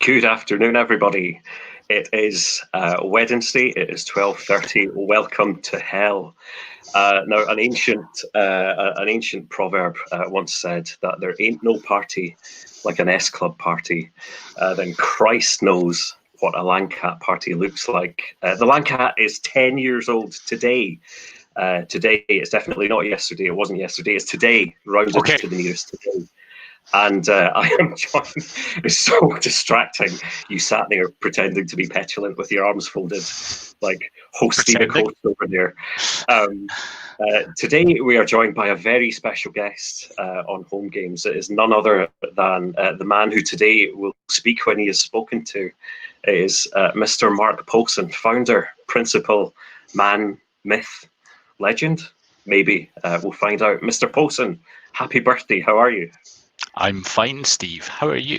Good afternoon, everybody. It is Wednesday. It is 12:30. Welcome to hell. Now, an ancient proverb once said that there ain't no party like an S-Club party. Then Christ knows what a Langcat party looks like. The Langcat is 10 years old today. Today, it's definitely not yesterday. It wasn't yesterday. It's today, rounded to the nearest today. And I am joined. It's so distracting. You sat there pretending to be petulant with your arms folded, like hosting a host over there. Today we are joined by a very special guest on Home Games. It is none other than the man who today will speak when he is spoken to. It is Mr. Mark Poulsen, founder, principal, man, myth, legend. Maybe we'll find out. Mr. Poulsen, happy birthday. How are you? I'm fine, Steve. How are you?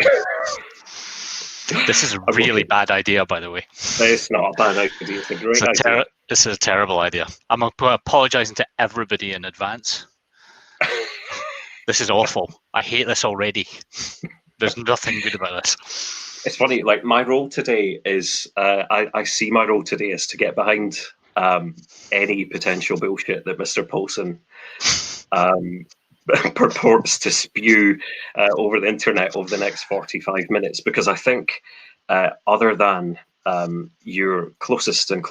This is a really bad idea, by the way. It's not a bad idea. It's a great idea. This is a terrible idea. I'm apologising to everybody in advance. This is awful. I hate this already. There's nothing good about this. It's funny, like my role today is, I see my role today is to get behind any potential bullshit that Mr. Poulsen purports to spew over the internet over the next 45 minutes, because I think other than your closest and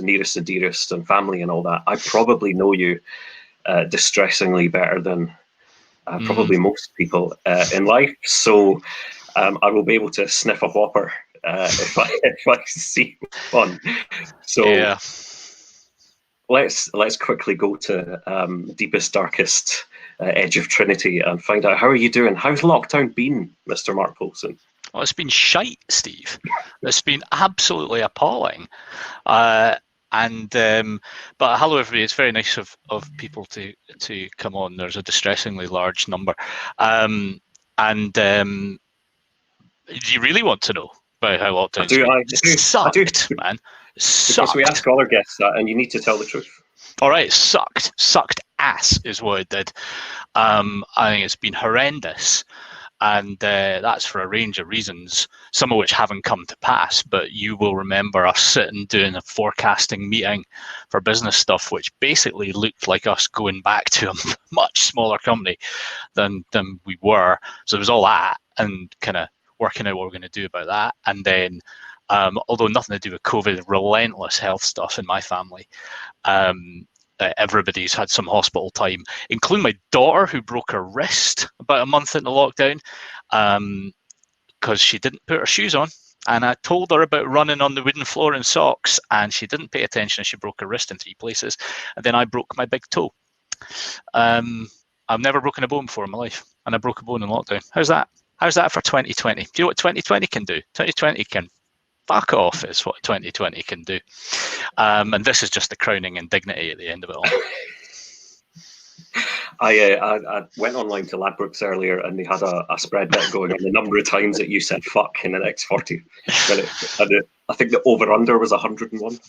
nearest and dearest and family and all that, I probably know you distressingly better than probably most people in life. So I will be able to sniff a whopper if I see one. So yeah. Let's quickly go to deepest, darkest edge of Trinity and find out, how are you doing? How's lockdown been, Mr. Mark Poulsen? Well, it's been shite, Steve. It's been absolutely appalling. But hello, everybody. It's very nice of people to come on. There's a distressingly large number. Do you really want to know about how lockdown's been? It sucked, man. Because we ask all our guests that, and you need to tell the truth. All right, it sucked ass is what it did. I think it's been horrendous, and that's for a range of reasons, some of which haven't come to pass. But you will remember us sitting doing a forecasting meeting for business stuff, which basically looked like us going back to a much smaller company than we were. So there was all that, and kind of working out what we're going to do about that, and then. Although nothing to do with COVID, relentless health stuff in my family. Everybody's had some hospital time, including my daughter, who broke her wrist about a month into lockdown because she didn't put her shoes on. And I told her about running on the wooden floor in socks, and she didn't pay attention, and she broke her wrist in 3 places. And then I broke my big toe. I've never broken a bone before in my life, and I broke a bone in lockdown. How's that? How's that for 2020? Do you know what 2020 can do? 2020 can fuck off is what 2020 can do. And this is just the crowning indignity at the end of it all. I went online to Ladbrokes earlier, and they had a spread bet going on the number of times that you said fuck in the next 40 minutes. And I think the over-under was 101.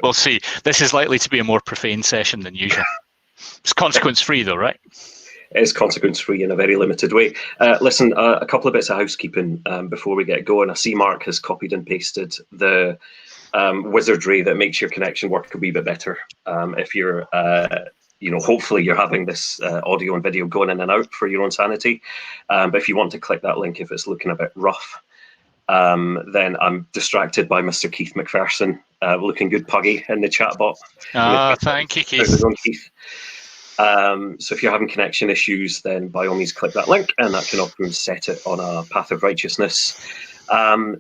We'll see. This is likely to be a more profane session than usual. It's consequence-free though, right? It is consequence-free in a very limited way. Listen, a couple of bits of housekeeping before we get going. I see Mark has copied and pasted the wizardry that makes your connection work a wee bit better. If you're, hopefully you're having this audio and video going in and out for your own sanity. But if you want to click that link, if it's looking a bit rough, then I'm distracted by Mr. Keith McPherson, looking good puggy in the chat bot. Thank you, Keith. So if you're having connection issues, then by all means click that link, and that can often set it on a path of righteousness.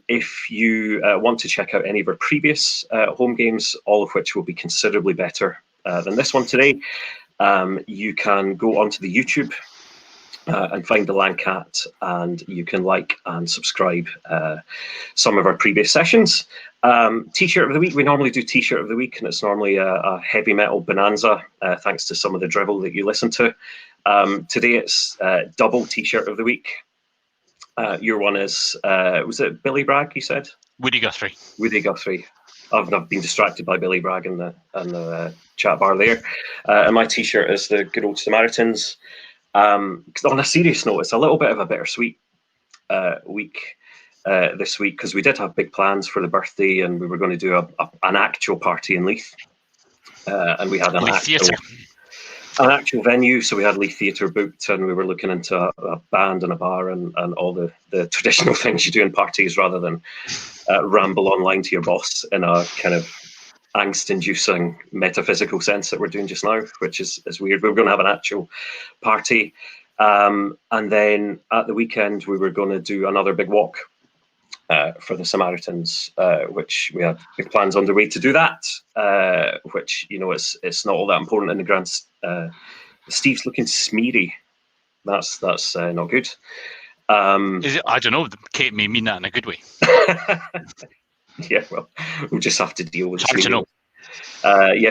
If you want to check out any of our previous home games, all of which will be considerably better than this one today, you can go onto the YouTube and find the Langcat, and you can like and subscribe some of our previous sessions. T-shirt of the week, we normally do T-shirt of the week, and it's normally a heavy metal bonanza, thanks to some of the drivel that you listen to. Today it's double T-shirt of the week. Your one is, was it Billy Bragg, you said? Woody Guthrie. Woody Guthrie. I've been distracted by Billy Bragg in the chat bar there. And my T-shirt is the Good Old Samaritans. On a serious note, it's a little bit of a bittersweet week this week, because we did have big plans for the birthday, and we were going to do an actual party in Leith, and we had an actual venue. So we had Leith Theatre booked, and we were looking into a band and a bar and all the traditional things you do in parties, rather than ramble online to your boss in a kind of angst-inducing metaphysical sense that we're doing just now, which is weird. We were going to have an actual party, and then at the weekend we were going to do another big walk for the Samaritans, which we had big plans underway to do that, which, it's not all that important in the grand. Steve's looking smeary. That's not good. I don't know. Kate may mean that in a good way. Yeah, well, we'll just have to deal with it. Hard to know.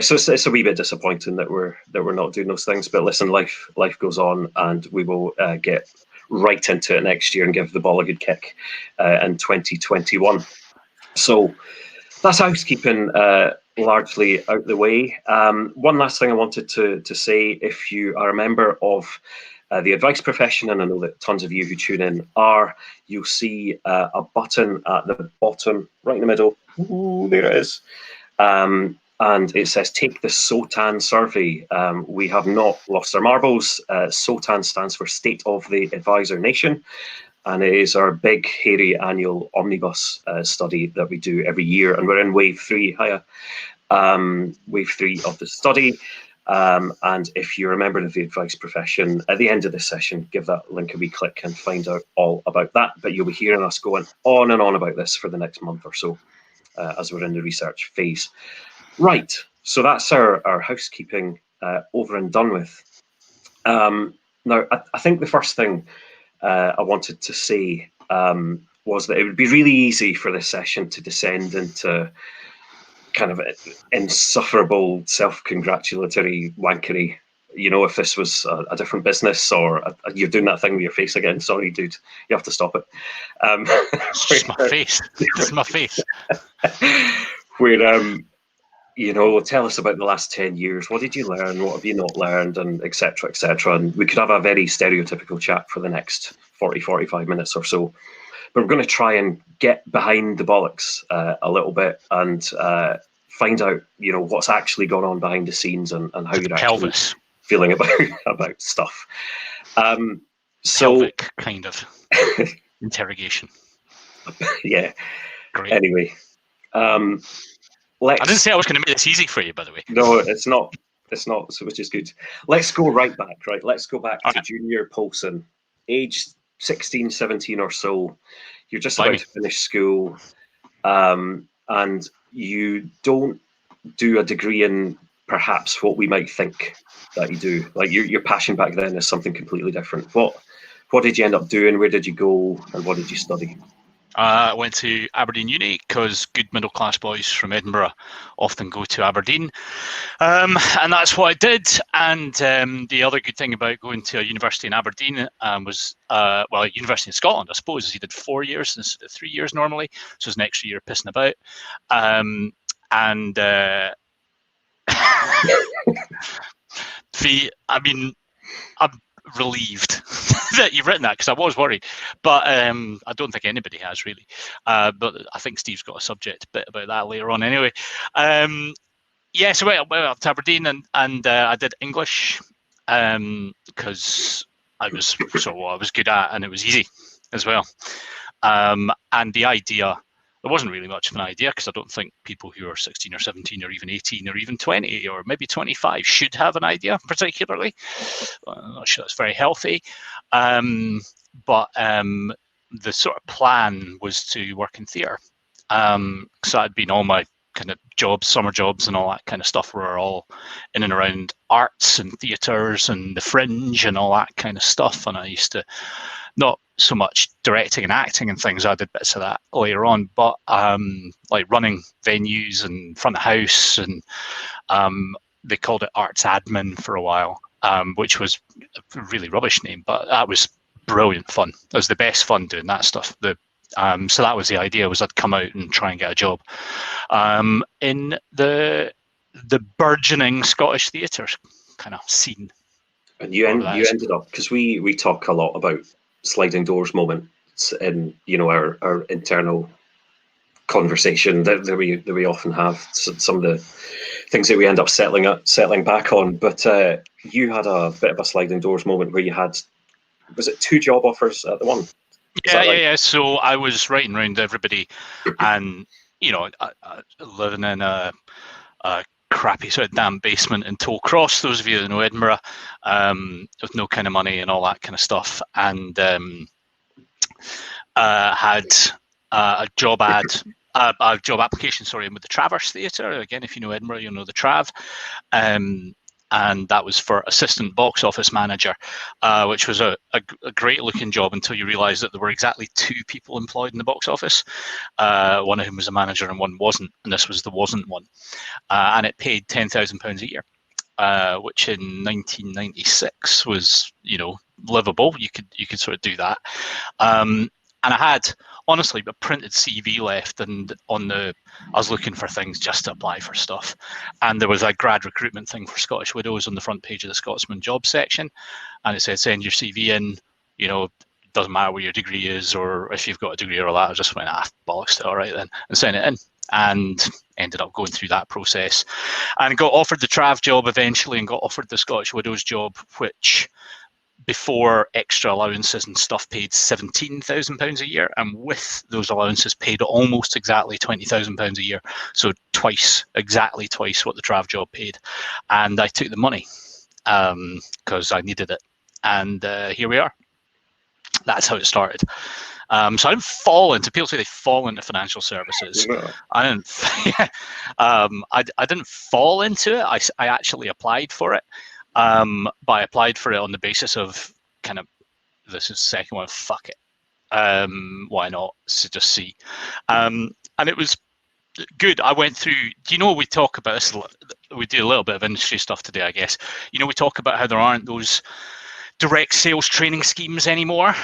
So it's a wee bit disappointing that we're not doing those things. But listen, life goes on, and we will get right into it next year and give the ball a good kick in 2021. So that's housekeeping largely out the way. One last thing I wanted to say: if you are a member of the advice profession, and I know that tons of you who tune in are, you'll see a button at the bottom, right in the middle. Ooh, there it is. And it says, take the SOTAN survey. We have not lost our marbles. SOTAN stands for State of the Advisor Nation. And it is our big, hairy annual omnibus study that we do every year. And we're in wave 3. Hiya. Wave 3 of the study. And if you're a member of the advice profession, at the end of this session, give that link a wee click and find out all about that. But you'll be hearing us going on and on about this for the next month or so as we're in the research phase. Right, so that's our housekeeping over and done with. Now, I think the first thing I wanted to say was that it would be really easy for this session to descend into kind of insufferable self-congratulatory wankery. If this was a different business, or you're doing that thing with your face again. Sorry, dude, you have to stop it. It's just my face. It's my face. Where tell us about the last 10 years. What did you learn? What have you not learned? And et cetera, et cetera. And we could have a very stereotypical chat for the next 45 minutes or so. But we're going to try and get behind the bollocks a little bit and find out, what's actually gone on behind the scenes and how you're actually feeling about stuff. Pelvic kind of interrogation. Yeah. Great. Anyway. I didn't say I was going to make this easy for you, by the way. No, it's not. It's not, so which is good. Let's go right back, right? Let's go back to Junior Polson, age 16, 17 or so. You're just about to finish school, and you don't do a degree in perhaps what we might think that you do. Like your passion back then is something completely different. What did you end up doing? Where did you go? And what did you study? I went to Aberdeen Uni because good middle-class boys from Edinburgh often go to Aberdeen. And that's what I did. And the other good thing about going to a university in Aberdeen was, a university in Scotland, I suppose, is you did 4 years instead of 3 years normally. So it's an extra year pissing about. I'm relieved that you've written that, because I was worried, but I don't think anybody has really. But I think Steve's got a subject bit about that later on anyway. So I went up to Aberdeen and I did English because I was what I was good at, and it was easy as well. And the idea, there wasn't really much of an idea, because I don't think people who are 16 or 17 or even 18 or even 20 or maybe 25 should have an idea particularly. I'm not sure that's very healthy. But the sort of plan was to work in theatre. So I'd been all my kind of jobs, summer jobs and all that kind of stuff were all in and around arts and theatres and the Fringe and all that kind of stuff. And I used to, not so much directing and acting and things, I did bits of that later on, but like running venues and front of house, and they called it arts admin for a while, which was a really rubbish name, but that was brilliant fun. It was the best fun doing that stuff. So that was the idea, was I'd come out and try and get a job in the burgeoning Scottish theatre kind of scene. And you ended up, because we talk a lot about sliding doors moment in our internal conversation that we often have. Some of the things that we end up settling back on. But you had a bit of a sliding doors moment where you had, was it 2 job offers at the one? Yeah. So I was writing around everybody, and living in a crappy sort of damn basement in Tollcross. Those of you that know Edinburgh, with no kind of money and all that kind of stuff, and had a job application, with the Traverse Theatre. Again, if you know Edinburgh, you'll know the Trav. And that was for assistant box office manager, which was a great looking job until you realise that there were exactly 2 people employed in the box office, one of whom was a manager and one wasn't, and this was the wasn't one. And it paid £10,000 a year, which in 1996 was, livable. You could sort of do that. And I had, honestly, a printed CV left, and I was looking for things just to apply for stuff. And there was a grad recruitment thing for Scottish Widows on the front page of the Scotsman jobs section. And it said, send your CV in, doesn't matter what your degree is or if you've got a degree or all that. I just went, bollocks to it, all right then, and sent it in. And ended up going through that process and got offered the Trav job eventually, and got offered the Scottish Widows job, which before extra allowances and stuff paid £17,000 a year, and with those allowances paid almost exactly £20,000 a year, so exactly twice what the Trav job paid. And I took the money because I needed it, and here we are. That's how it started. So I didn't fall into, people say they fall into financial services. No. I didn't. I didn't fall into it. I actually applied for it. But I applied for it on the basis of kind of, this is the second one, fuck it. Why not? So just see. And it was good. I went through, we talk about this, we do a little bit of industry stuff today, I guess. We talk about how there aren't those direct sales training schemes anymore.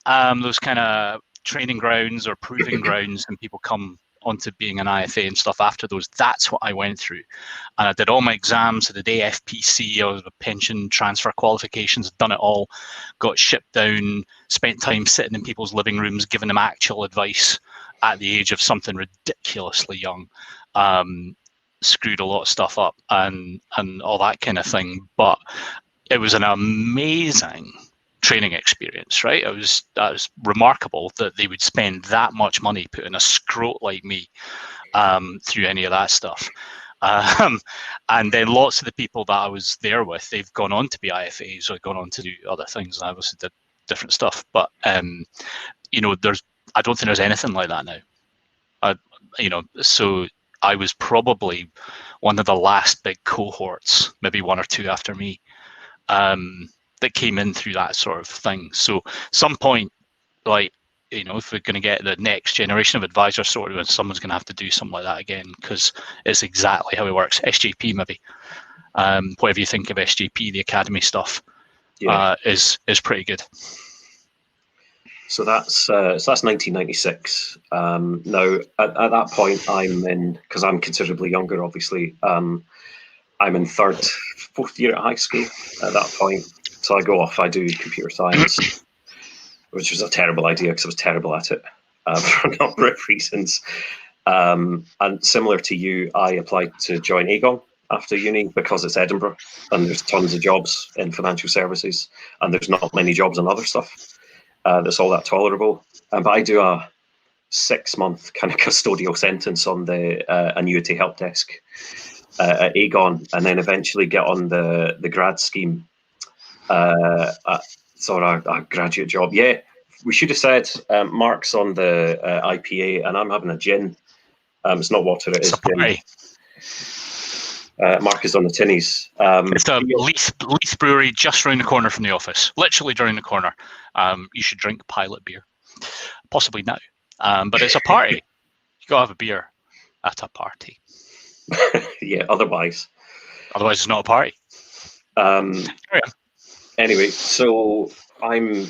Those kind of training grounds or proving grounds, and people come onto being an IFA and stuff after those. That's what I went through, and I did all my exams. I did AFPC, I was a pension transfer qualifications, done it all, got shipped down, spent time sitting in people's living rooms giving them actual advice at the age of something ridiculously young. Screwed a lot of stuff up and all that kind of thing, but it was an amazing training experience, right? It was remarkable that they would spend that much money putting a scrote like me through any of that stuff. And then lots of the people that I was there with, they've gone on to be IFAs or gone on to do other things, and I obviously did different stuff. But I don't think there's anything like that now. So I was probably one of the last big cohorts, maybe 1 or 2 after me, that came in through that sort of thing. So some point, if we're going to get the next generation of advisors sorted, and someone's going to have to do something like that again, because it's exactly how it works. SJP maybe, whatever you think of SJP, the academy stuff, is pretty good. So that's 1996. Now at that point, I'm in, because I'm considerably younger, obviously. I'm in 4th year at high school at that point. So I go off, I do computer science, which was a terrible idea because I was terrible at it for a number of reasons. And similar to you, I applied to join Aegon after uni because it's Edinburgh and there's tons of jobs in financial services and there's not many jobs in other stuff that's all that tolerable. But I do a 6-month kind of custodial sentence on the annuity help desk at Aegon, and then eventually get on the grad scheme. A graduate job. Yeah, we should have said Mark's on the IPA and I'm having a gin. It's not water, it is gin. Mark is on the tinnies. It's a Leith Brewery just round the corner from the office, literally around the corner. You should drink Pilot beer, possibly now. But it's a party. You gotta have a beer at a party. Yeah, otherwise it's not a party. Anyway, so I'm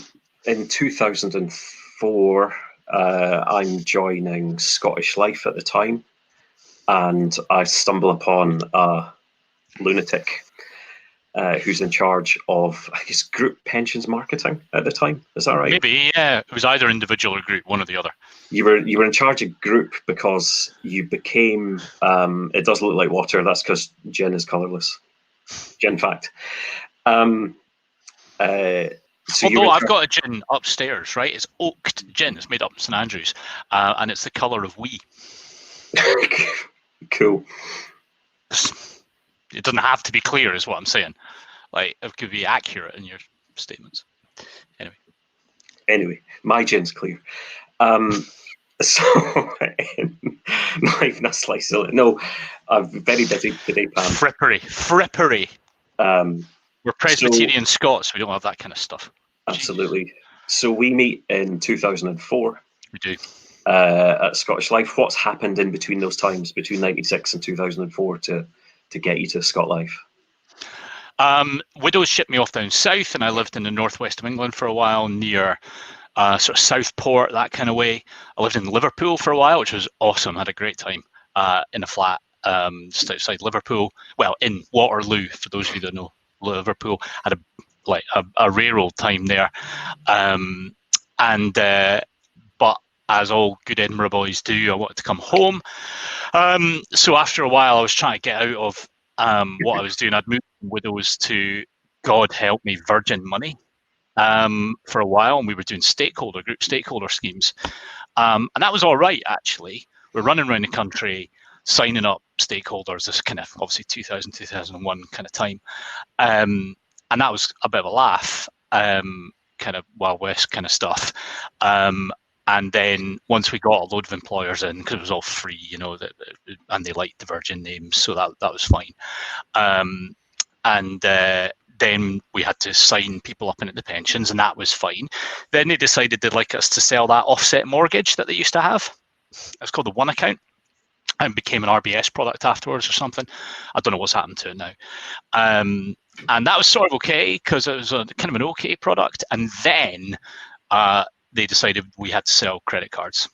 in 2004. I'm joining Scottish Life at the time, and I stumble upon a lunatic who's in charge of, I guess, group pensions marketing at the time. Is that right? Maybe, yeah. It was either individual or group, one or the other. You were in charge of group because you became. It does look like water. That's because gin is colourless. Gin fact. So Although I've got a gin upstairs, right? It's oaked gin. It's made up in St Andrews, and it's the colour of wee. Cool. It doesn't have to be clear, is what I'm saying. Like, it could be accurate in your statements. Anyway, my gin's clear. So, not even a slice of it. No, I'm very busy today, Pam. Frippery. We're Presbyterian Scots. We don't have that kind of stuff. Absolutely. Jeez. So we meet in 2004. We do. At Scottish Life. What's happened in between those times, between 96 and 2004, to get you to Scott Life? Widows shipped me off down south, and I lived in the northwest of England for a while, near sort of Southport, that kind of way. I lived in Liverpool for a while, which was awesome. I had a great time in a flat just outside Liverpool. Well, in Waterloo, for those of you that know Liverpool. Had a rare old time there. But as all good Edinburgh boys do, I wanted to come home. So after a while, I was trying to get out of what I was doing. I'd moved from Widows to, God help me, Virgin Money for a while, and we were doing group stakeholder schemes. And that was all right, actually. We're running around the country, signing up stakeholders, this kind of obviously 2000, 2001 kind of time. And that was a bit of a laugh, kind of Wild West kind of stuff. And then once we got a load of employers in, because it was all free, you know, and they liked the Virgin names, so that was fine. Then we had to sign people up into the pensions, and that was fine. Then they decided they'd like us to sell that offset mortgage that they used to have. It's called the One Account, and became an RBS product afterwards or something. I don't know what's happened to it now. And that was sort of okay, because it was a kind of an okay product. And then they decided we had to sell credit cards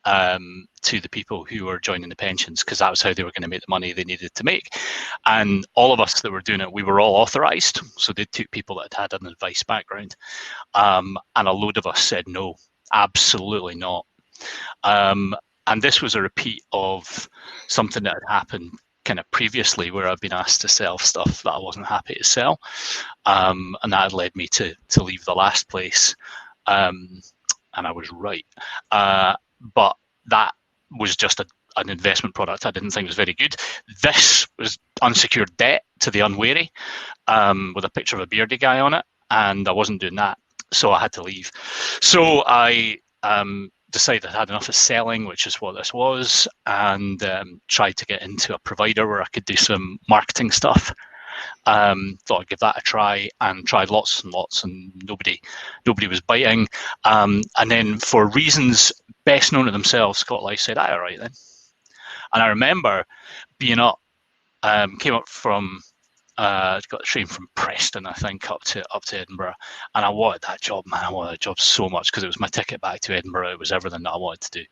to the people who were joining the pensions, because that was how they were going to make the money they needed to make. And all of us that were doing it, we were all authorized. So they took people that had an advice background. And a load of us said, no, absolutely not. And this was a repeat of something that had happened kind of previously, where I've been asked to sell stuff that I wasn't happy to sell. And that had led me to leave the last place. And I was right. But that was just an investment product I didn't think was very good. This was unsecured debt to the unwary, with a picture of a beardy guy on it. And I wasn't doing that. So I had to leave. So I decided I had enough of selling, which is what this was, and tried to get into a provider where I could do some marketing stuff. Thought I'd give that a try, and tried lots and lots, and nobody was biting. And then, for reasons best known to themselves, Scott Life said, all right then. And I remember being up, came up from, got a train from Preston, I think, up to Edinburgh, and I wanted that job, man. I wanted that job so much, because it was my ticket back to Edinburgh. It was everything that I wanted to do,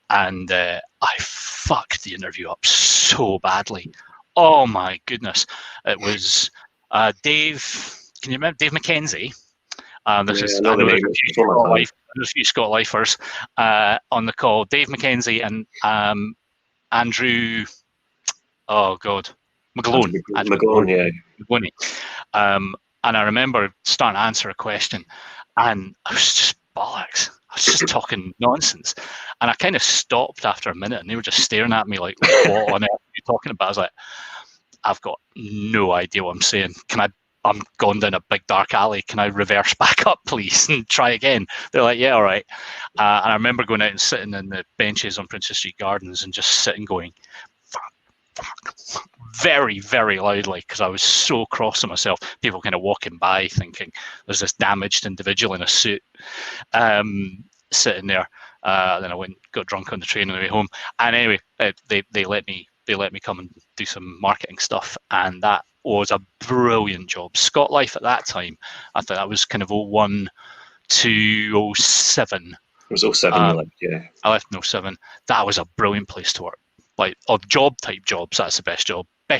and I fucked the interview up so badly. Oh my goodness! It was Dave. Can you remember Dave McKenzie? I know there's a few Scott Lifers on the call. Dave McKenzie and Andrew. Oh God. McGlone, yeah. And I remember starting to answer a question, and I was just bollocks. I was just talking nonsense, and I kind of stopped after a minute, and they were just staring at me like, "What on earth are you talking about?" I was like, "I've got no idea what I'm saying. I'm going down a big dark alley. Can I reverse back up, please, and try again?" They're like, "Yeah, all right." And I remember going out and sitting in the benches on Princess Street Gardens and just sitting going, very, very loudly, because I was so cross at myself. People kind of walking by thinking there's this damaged individual in a suit sitting there. Then I went and got drunk on the train on the way home. And anyway, they let me come and do some marketing stuff, and that was a brilliant job. Scott Life at that time, I thought that was kind of 01 to 07. It was 07 you left, yeah. I left in 07. That was a brilliant place to work. Like, of job type jobs, that's the best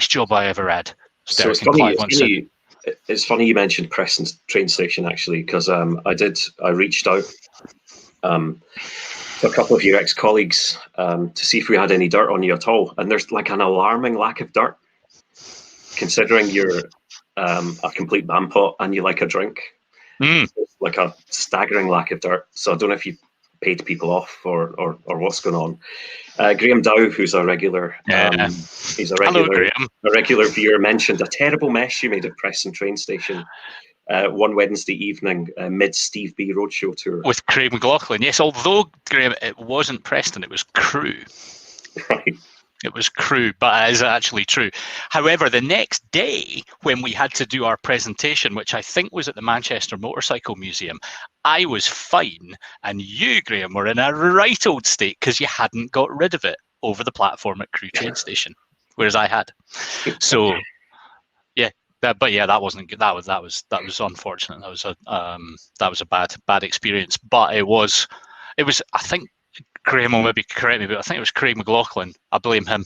job I ever had. So it's funny. It's funny you mentioned Preston train station, actually, because I reached out to a couple of your ex-colleagues to see if we had any dirt on you at all, and there's like an alarming lack of dirt, considering you're a complete man-pot and you like a drink. It's like a staggering lack of dirt. So I don't know if you paid people off or what's going on. Graham Dow, who's a regular, he's a regular, Hello, a regular viewer, mentioned a terrible mess you made at Preston train station one Wednesday evening mid Steve B Roadshow tour with Craig McLaughlin. Yes, although Graham, it wasn't Preston, it was Crewe. Right. It was Crewe, but it is actually true. However, the next day, when we had to do our presentation, which I think was at the Manchester Motorcycle Museum, I was fine, and you, Graham, were in a right old state because you hadn't got rid of it over the platform at Crewe train station, whereas I had. So, yeah, that wasn't good. That was unfortunate. That was a bad experience. But it was. I think Graham will maybe correct me, but I think it was Craig McLaughlin. I blame him.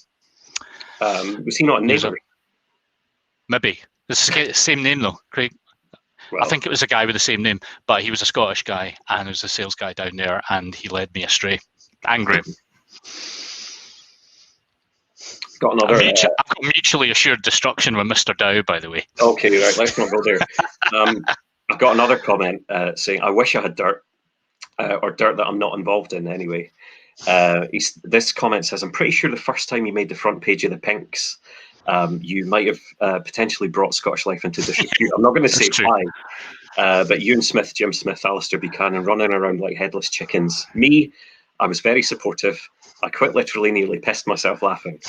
Was he not a neighbour? Maybe. It's the same name though, Craig. Well, I think it was a guy with the same name, but he was a Scottish guy and he was a sales guy down there, and he led me astray. And Graham. Got another. I've got mutually assured destruction with Mr. Dow, by the way. Okay, right. Let's not go there. I've got another comment saying, "I wish I had dirt." Or dirt that I'm not involved in anyway. This comment says, I'm pretty sure the first time you made the front page of the Pinks, you might have potentially brought Scottish Life into disrepute. I'm not going to say why, but Ewan Smith, Jim Smith, Alistair Buchanan running around like headless chickens. Me, I was very supportive. I quite literally nearly pissed myself laughing.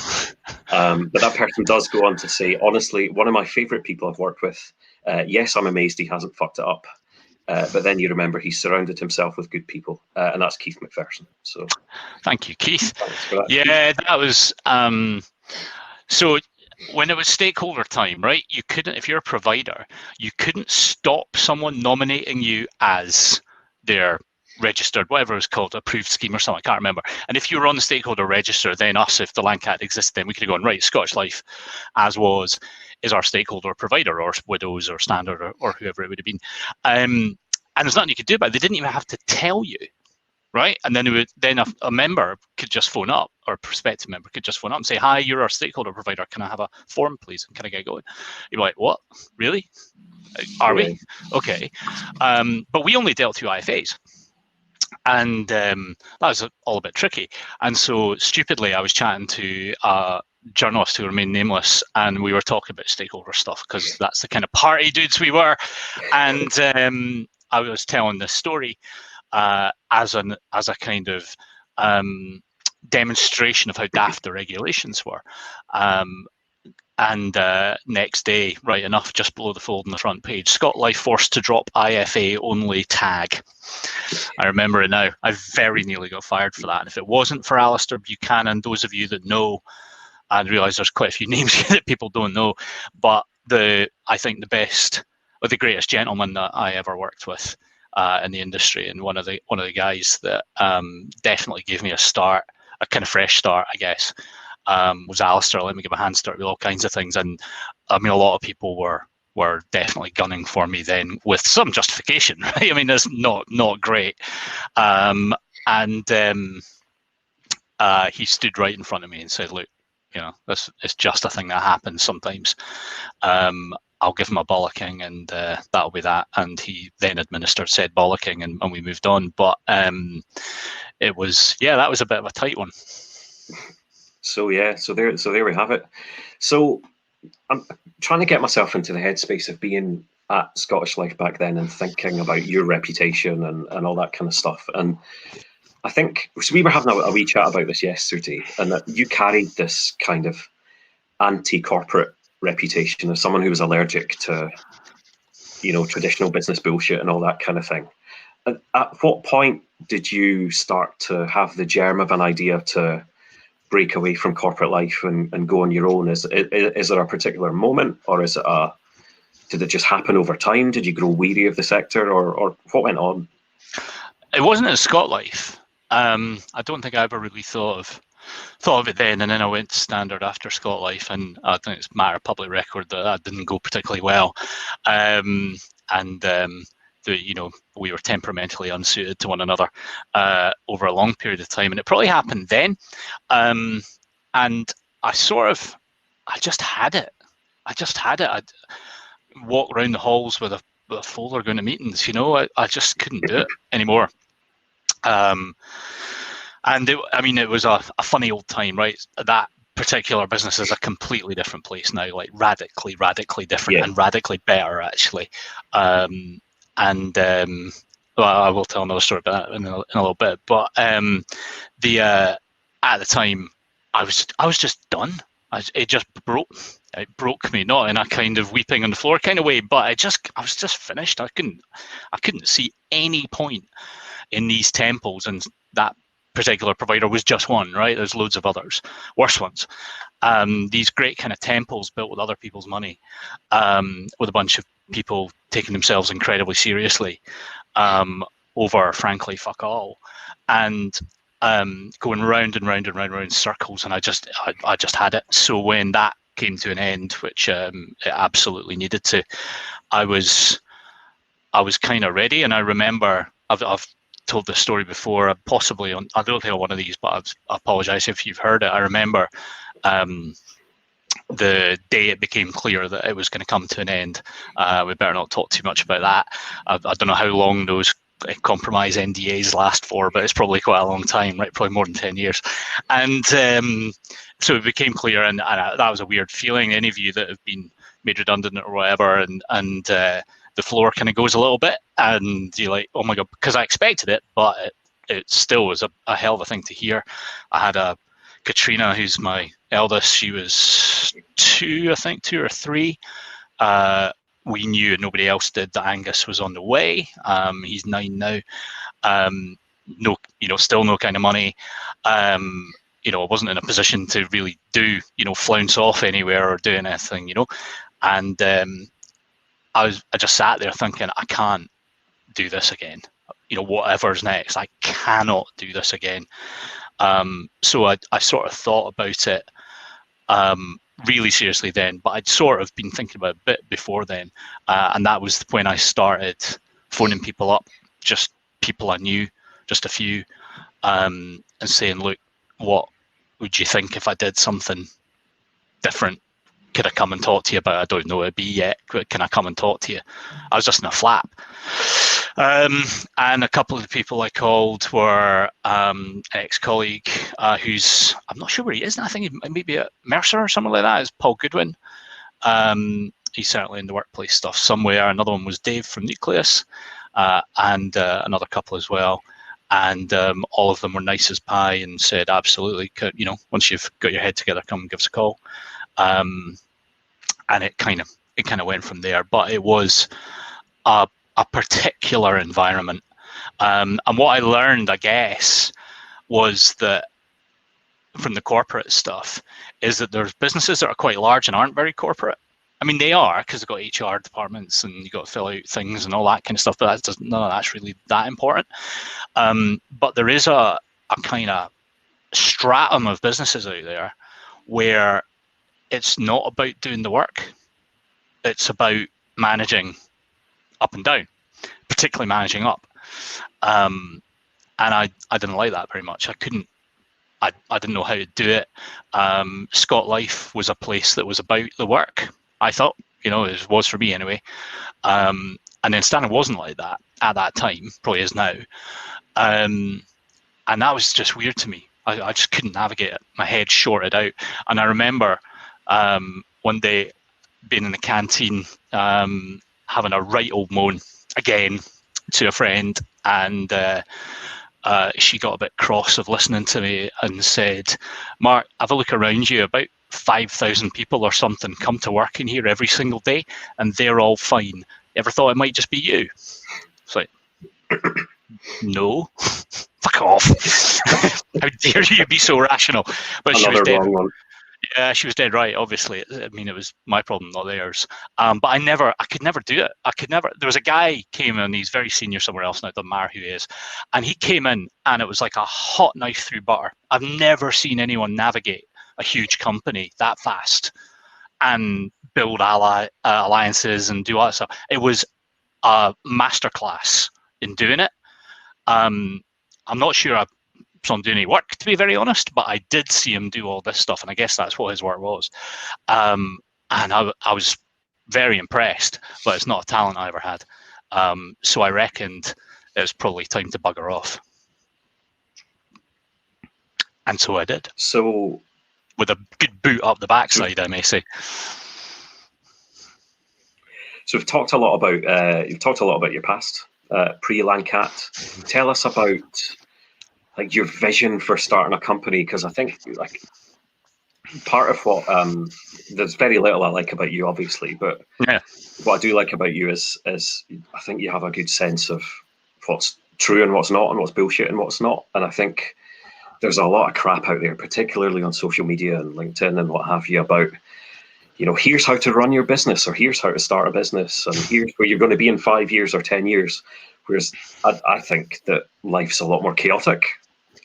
But that person does go on to say, honestly, one of my favourite people I've worked with. Yes, I'm amazed he hasn't fucked it up. But then you remember he surrounded himself with good people, and that's Keith McPherson. So, thank you, Keith. That, yeah, Keith. That was so. When it was stakeholder time, right? You couldn't, if you're a provider, you couldn't stop someone nominating you as their registered, whatever it was called, approved scheme or something. I can't remember. And if you were on the stakeholder register, then us, if the Landcat existed, then we could have gone, right, Scottish Life, is our stakeholder provider, or Widows or Standard or whoever it would have been. And there's nothing you could do about it. They didn't even have to tell you, right? And then a member could just phone up, or a prospective member could just phone up and say, hi, you're our stakeholder provider. Can I have a form, please? And can I get going? You're like, what? Really? Are we? Okay. But we only dealt through IFAs. And that was all a bit tricky. And so stupidly, I was chatting to journalists who remain nameless, and we were talking about stakeholder stuff because that's the kind of party dudes we were. And I was telling this story as a kind of demonstration of how daft the regulations were. And next day, right enough, just below the fold on the front page, Scott Life forced to drop IFA only tag. I remember it now. I very nearly got fired for that. And if it wasn't for Alistair Buchanan, those of you that know, and realise there's quite a few names that people don't know, but I think the best, or the greatest gentleman that I ever worked with in the industry, and one of the guys that definitely gave me a kind of fresh start, I guess, was Alistair. Let me give a hand start with all kinds of things. And I mean, a lot of people were definitely gunning for me then, with some justification, right? I mean, that's not great. He stood right in front of me and said, look, this is just a thing that happens sometimes. I'll give him a bollocking, and that'll be that. And he then administered said bollocking, and we moved on. But it was, that was a bit of a tight one. So there we have it. So I'm trying to get myself into the headspace of being at Scottish Life back then and thinking about your reputation and all that kind of stuff. And I think so we were having a wee chat about this yesterday, and that you carried this kind of anti-corporate reputation as someone who was allergic to, traditional business bullshit and all that kind of thing. At what point did you start to have the germ of an idea to break away from corporate life and go on your own? Is there a particular moment, or did it just happen over time? Did you grow weary of the sector, or what went on? It wasn't at Scott Life. I don't think I ever really thought of thought of it then, and then I went to standard after Scott Life, and I think it's a matter of public record that didn't go particularly well. We were temperamentally unsuited to one another over a long period of time, and it probably happened then. And I just had it. I'd walk around the halls with a folder going to meetings. I just couldn't do it anymore. It was a funny old time, right? That particular business is a completely different place now, like radically different, and radically better, actually. Well, I will tell another story about that in a little bit. But at the time, I was just done. It just broke me, not in a kind of weeping on the floor kind of way, but I was just finished. I couldn't see any point in these temples, and that particular provider was just one, right? There's loads of others, worse ones. These great kind of temples built with other people's money, with a bunch of people taking themselves incredibly seriously, over frankly fuck all, and going round and round and round and round in circles. And I just had it. So when that came to an end, which it absolutely needed to, I was kind of ready. And I remember I've told this story before, possibly on, I don't think on one of these, but I apologize if you've heard it. I remember the day it became clear that it was going to come to an end. We better not talk too much about that. I don't know how long those compromise NDAs last for, but it's probably quite a long time, right? Probably more than 10 years. And so it became clear, and that was a weird feeling. Any of you that have been made redundant or whatever, and the floor kind of goes a little bit, and you're like, oh my God, because I expected it, but it still was a hell of a thing to hear. I had Katrina, who's my eldest, she was 2 or 3. We knew, and nobody else did, that Angus was on the way. He's 9 now. Still no kind of money. I wasn't in a position to really do, flounce off anywhere or do anything, and I just sat there thinking, I can't do this again. Whatever's next, I cannot do this again. So I sort of thought about it really seriously then, but I'd sort of been thinking about it a bit before then. And that was when I started phoning people up, just people I knew, just a few, and saying, look, what would you think if I did something different? Could I come and talk to you about it? I don't know it'd be yet. Can I come and talk to you? I was just in a flap. And a couple of the people I called were an ex-colleague who's, I'm not sure where he is, I think he may be at Mercer or something like that, is Paul Goodwin. He's certainly in the workplace stuff somewhere. Another one was Dave from Nucleus, and another couple as well. And all of them were nice as pie and said, absolutely, once you've got your head together, come and give us a call. And it kind of went from there. But it was a particular environment. And what I learned, I guess, was that from the corporate stuff is that there's businesses that are quite large and aren't very corporate. I mean, they are, because they've got HR departments and you've got to fill out things and all that kind of stuff, but none of that's really that important. But there is a kind of stratum of businesses out there where it's not about doing the work. It's about managing up and down, particularly managing up. And I didn't like that very much. I didn't know how to do it. Scott Life was a place that was about the work, I thought, it was for me anyway. And then Standard wasn't like that at that time, probably is now. And that was just weird to me. I just couldn't navigate it. My head shorted out. And I remember one day being in the canteen, having a right old moan again to a friend, and she got a bit cross of listening to me and said, Mark, have a look around you. About 5,000 people or something come to work in here every single day, and they're all fine. Ever thought it might just be you? It's like, no, fuck off. How dare you be so rational? But another she was dead. Wrong one. Yeah, she was dead right. Obviously, I mean, it was my problem, not theirs. But I could never do it. I could never. There was a guy came in. He's very senior somewhere else now. It doesn't matter who he is. And he came in, and it was like a hot knife through butter. I've never seen anyone navigate a huge company that fast and build alliances and do all that stuff. It was a masterclass in doing it. I'm not sure I saw him doing any work, to be very honest, but I did see him do all this stuff, and I guess that's what his work was. And I was very impressed, but it's not a talent I ever had. So I reckoned it was probably time to bugger off. And so I did. So, with a good boot up the backside, I may say. So we've talked a lot about you've talked a lot about your past, pre-Lancat. Tell us about like your vision for starting a company, because I think like part of what there's very little I like about you, obviously, but yeah, what I do like about you is I think you have a good sense of what's true and what's not, and what's bullshit and what's not. And I think there's a lot of crap out there, particularly on social media and LinkedIn and what have you, about, you know, here's how to run your business, or here's how to start a business, and here's where you're going to be in 5 years or 10 years. Whereas I think that life's a lot more chaotic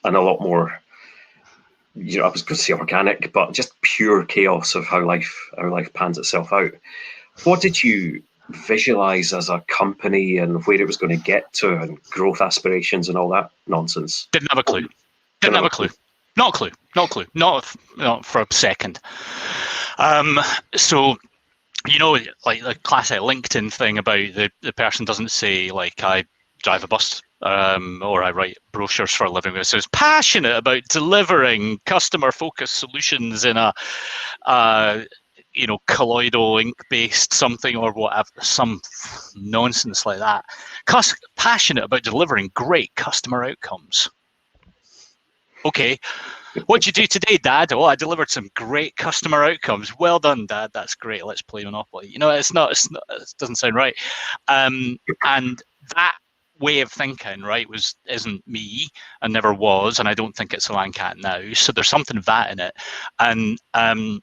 and a lot more, you know, I was going to say organic, but just pure chaos of how life pans itself out. What did you visualize as a company and where it was going to get to, and growth aspirations and all that nonsense? Didn't have a clue. Didn't have a clue. Not a clue. Not a clue. Not for a second. So, you know, like the classic LinkedIn thing about the person doesn't say, like, I drive a bus or I write brochures for a living. It says passionate about delivering customer-focused solutions in a, you know, colloidal ink-based something or whatever, some nonsense like that. Passionate about delivering great customer outcomes. Okay, what'd you do today, Dad? Oh, I delivered some great customer outcomes. Well done, Dad. That's great. Let's play Monopoly. You know, it doesn't sound right. And that way of thinking, right, isn't me and never was, and I don't think it's a Lancat now. So there's something of that in it. And I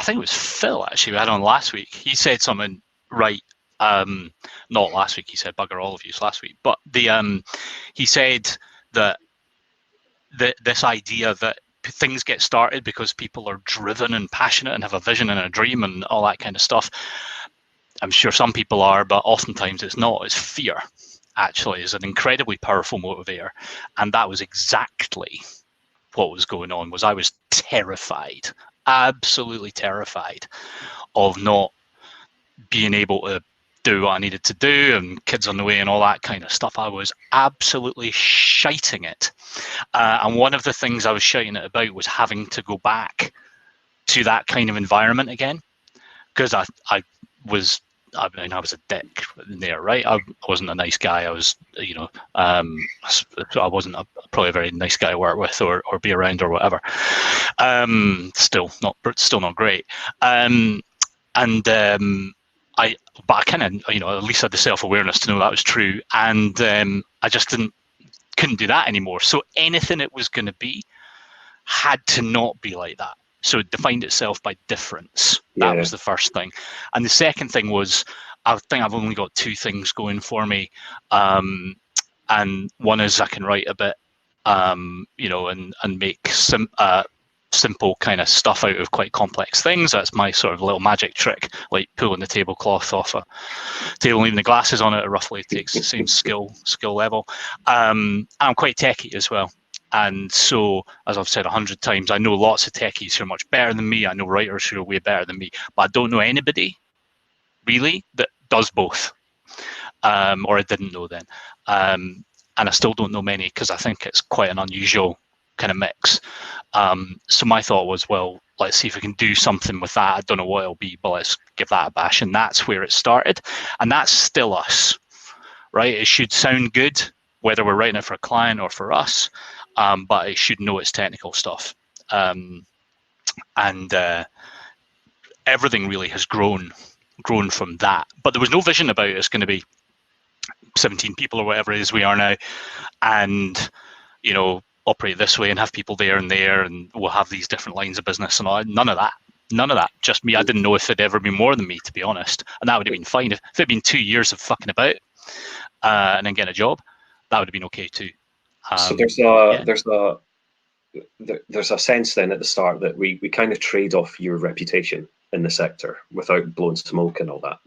think it was Phil actually we had on last week. He said something right. Not last week. He said bugger all of you last week, but he said that this idea that things get started because people are driven and passionate and have a vision and a dream and all that kind of stuff. I'm sure some people are, but oftentimes it's not. It's fear, actually, is an incredibly powerful motivator. And that was exactly what was going on. Was I was terrified, absolutely terrified of not being able to do what I needed to do, and kids on the way and all that kind of stuff. I was absolutely shiting it. And one of the things I was shouting it about was having to go back to that kind of environment again, because I was a dick in there, right? I wasn't a nice guy. I was, you know, I wasn't probably a very nice guy to work with or be around or whatever. Still not great. But I kind of, you know, at least had the self-awareness to know that was true, and I just couldn't do that anymore. So anything it was going to be had to not be like that. So it defined itself by difference. That was the first thing. And the second thing was, I think I've only got two things going for me. And one is I can write a bit, you know, and make simple kind of stuff out of quite complex things. That's my sort of little magic trick, like pulling the tablecloth off a table and leaving the glasses on it. Roughly takes the same skill level. I'm quite techie as well. And so, as I've said 100 times, I know lots of techies who are much better than me. I know writers who are way better than me, but I don't know anybody really that does both, or I didn't know then. And I still don't know many, because I think it's quite an unusual kind of mix. So my thought was, well, let's see if we can do something with that. I don't know what it'll be, but let's give that a bash. And that's where it started. And that's still us, right? It should sound good, whether we're writing it for a client or for us, but it should know its technical stuff. And everything really has grown from that. But there was no vision about it. It's going to be 17 people or whatever it is we are now. And, you know, operate this way and have people there and there, and we'll have these different lines of business and all. None of that. None of that. Just me. I didn't know if there'd ever been more than me, to be honest. And that would have been fine. If it'd been 2 years of fucking about and then getting a job, that would have been okay too. So there's a sense then at the start that we kind of trade off your reputation in the sector without blowing smoke and all that.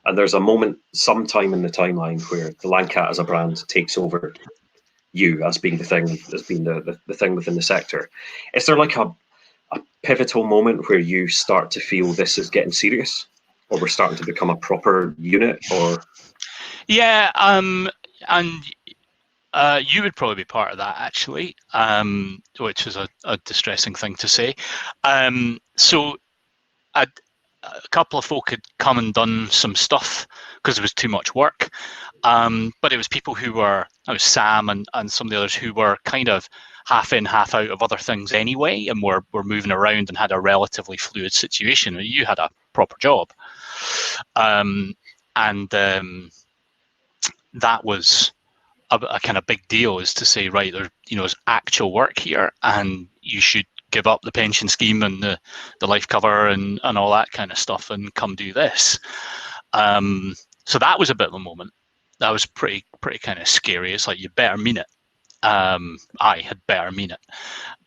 And there's a moment sometime in the timeline where the Landcat as a brand takes over you as being the thing, as being the thing within the sector. Is there like a pivotal moment where you start to feel this is getting serious, or we're starting to become a proper unit? Or yeah, and you would probably be part of that, actually, which is a distressing thing to say. So a couple of folk had come and done some stuff because it was too much work, but it was people who were, it was Sam and some of the others who were kind of half in, half out of other things anyway, and were moving around and had a relatively fluid situation. You had a proper job, and that was a kind of big deal, is to say, right, there's actual work here, and you should give up the pension scheme and the life cover and all that kind of stuff and come do this. So that was a bit of a moment. That was pretty kind of scary. It's like, you better mean it. I had better mean it.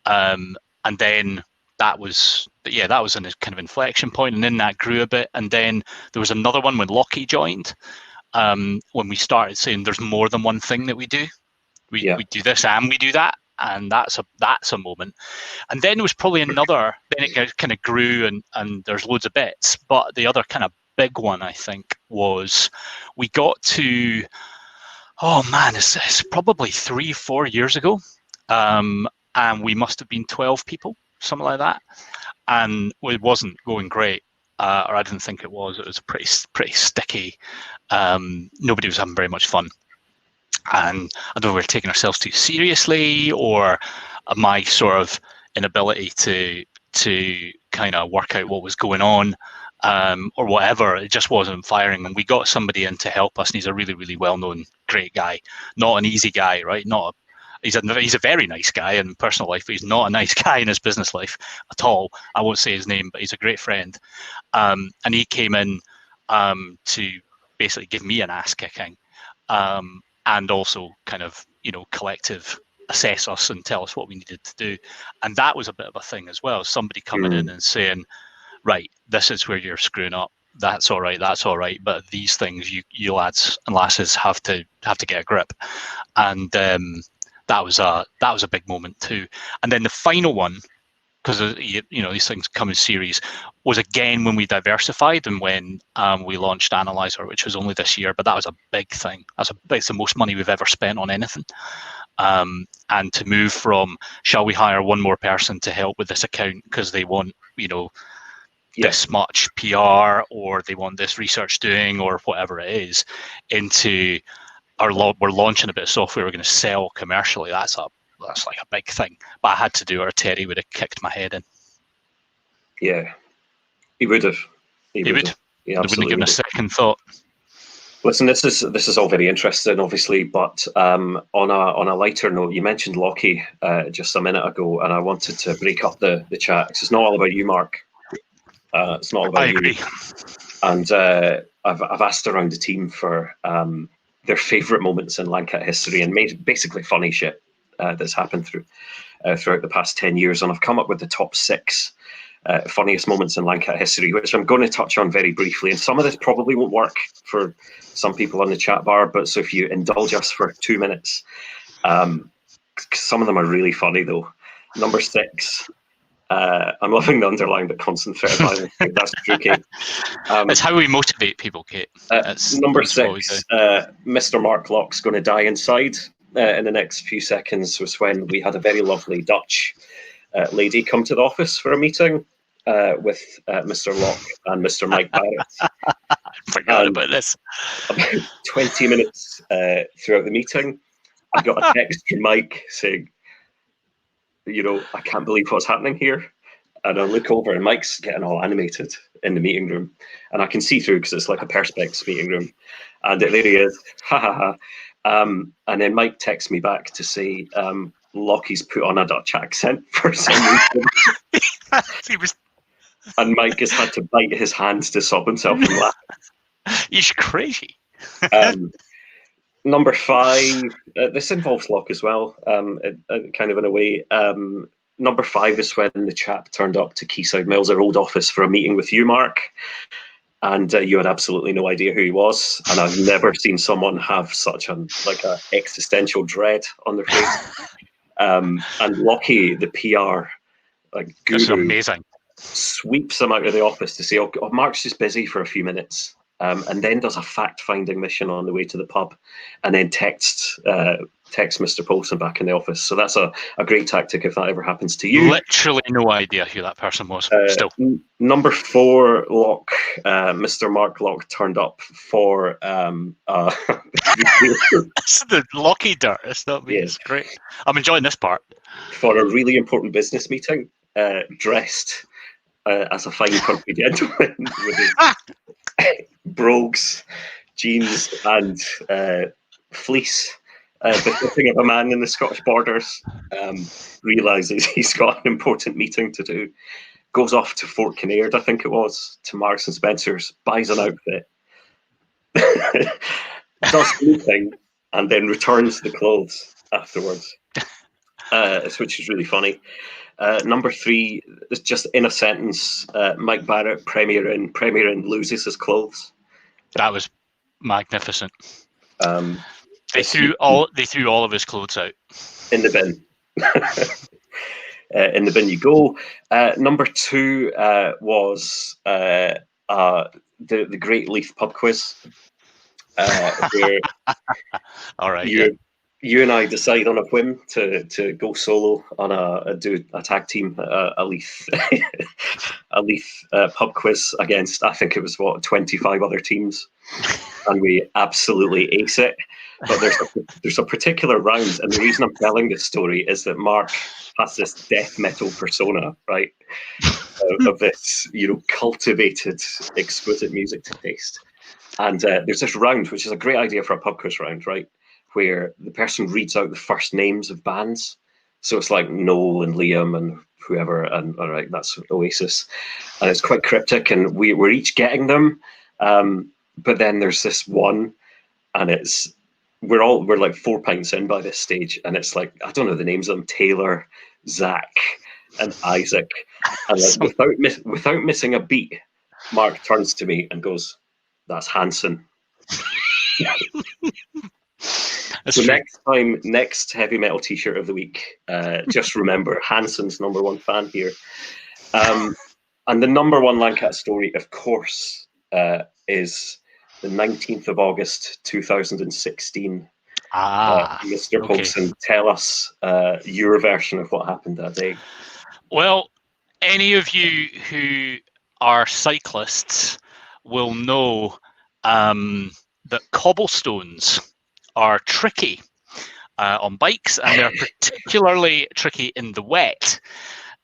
And then that was a kind of inflection point, and then that grew a bit. And then there was another one when Lockie joined, when we started saying there's more than one thing that we do. We do this and we do that, and that's a moment. And then there was probably another. Then it kind of grew, and there's loads of bits. But the other kind of big one, I think, was we got to. Oh man, it's probably 3-4 years ago, and we must have been 12 people, something like that, and it wasn't going great. Or I didn't think it was. It was pretty sticky. Nobody was having very much fun, and I don't know if we were taking ourselves too seriously, or my sort of inability to kind of work out what was going on, or whatever. It just wasn't firing, and we got somebody in to help us, and he's a really, really well-known, great guy. Not an easy guy, right? He's a very nice guy in personal life, but he's not a nice guy in his business life at all. I won't say his name, but he's a great friend. And he came in to basically give me an ass kicking, and also kind of, collective assess us and tell us what we needed to do. And that was a bit of a thing as well. Somebody coming in and saying, right, this is where you're screwing up. That's all right. But these things you lads and lasses have to get a grip. And that was a big moment too. And then the final one, because these things come in series, was again when we diversified and when we launched Analyzer, which was only this year. But that was a big thing. It's the most money we've ever spent on anything. And to move from, shall we hire one more person to help with this account because they want this much PR, or they want this research doing, or whatever it is, into we're launching a bit of software we're going to sell commercially. That's like a big thing. But I had to do it, or Terry would have kicked my head in. Yeah, he would have. He would. They wouldn't have given a second thought. Listen, this is all very interesting, obviously, but on a lighter note, you mentioned Lockie just a minute ago, and I wanted to break up the chat. It's not all about you, Mark. It's not all about you. I agree. And I've asked around the team for their favourite moments in Landcat history, and made basically funny shit that's happened throughout the past 10 years. And I've come up with the top 6 funniest moments in Landcat history, which I'm going to touch on very briefly. And some of this probably won't work for some people on the chat bar, but so if you indulge us for 2 minutes, some of them are really funny though. Number 6. I'm loving the underline, but constant threat of violence. That's true, Kate. It's how we motivate people, Kate. Number 6, Mr. Mark Locke's going to die inside in the next few seconds, was when we had a very lovely Dutch lady come to the office for a meeting with Mr. Locke and Mr. Mike Barrett. I forgot about this. About 20 minutes throughout the meeting, I got a text from Mike saying, I can't believe what's happening here. And I look over and Mike's getting all animated in the meeting room. And I can see through because it's like a Perspex meeting room. And there he is. Ha ha ha. And then Mike texts me back to say, Lockie's put on a Dutch accent for some reason. He was. And Mike has had to bite his hands to stop himself from laughing. He's crazy. Number 5, this involves Locke as well, kind of in a way. Number 5 is when the chap turned up to Quayside Mills, our old office, for a meeting with you, Mark. And you had absolutely no idea who he was. And I've never seen someone have such a existential dread on their face. And Lockie, the PR guru, That's amazing. sweeps him out of the office to say, oh, Mark's just busy for a few minutes. And then does a fact-finding mission on the way to the pub, and then texts Mr. Paulson back in the office. So that's a great tactic if that ever happens to you. Literally no idea who that person was. Still. Number 4, Locke, Mr. Mark Locke turned up for... It's the Lockie dirt. It's not me. Yeah. It's great. I'm enjoying this part. For a really important business meeting, dressed as a fine country gentleman with his brogues, jeans, and fleece, befitting of a man in the Scottish borders, realises he's got an important meeting to do, goes off to Fort Kinnaird, I think it was, to Marks and Spencer's, buys an outfit, does the meeting, and then returns the clothes afterwards, which is really funny. Number 3 is just in a sentence. Mike Barrett, Premier Inn, loses his clothes. That was magnificent. They threw all of his clothes out in the bin. In the bin you go. Number 2 was the Great Leith pub quiz. Where all right. You and I decide on a whim to go solo on do a tag team, a Leith pub quiz against, I think it was 25 other teams, and we absolutely ace it. But there's a particular round, and the reason I'm telling this story is that Mark has this death metal persona, right, of this cultivated, exquisite music taste, and there's this round which is a great idea for a pub quiz round, right, where the person reads out the first names of bands. So it's like Noel and Liam and whoever, and all right, that's Oasis. And it's quite cryptic, and we're each getting them. But then there's this one, and we're like 4 pints in by this stage, and it's like, I don't know the names of them, Taylor, Zach, and Isaac. And without missing a beat, Mark turns to me and goes, "That's Hanson." So next heavy metal t-shirt of the week, just remember Hanson's number 1 fan here. And the number 1 Landcat story, of course, is the 19th of August 2016. Mr. Paulson, tell us your version of what happened that day. Well, any of you who are cyclists will know that cobblestones are tricky on bikes, and they're particularly tricky in the wet.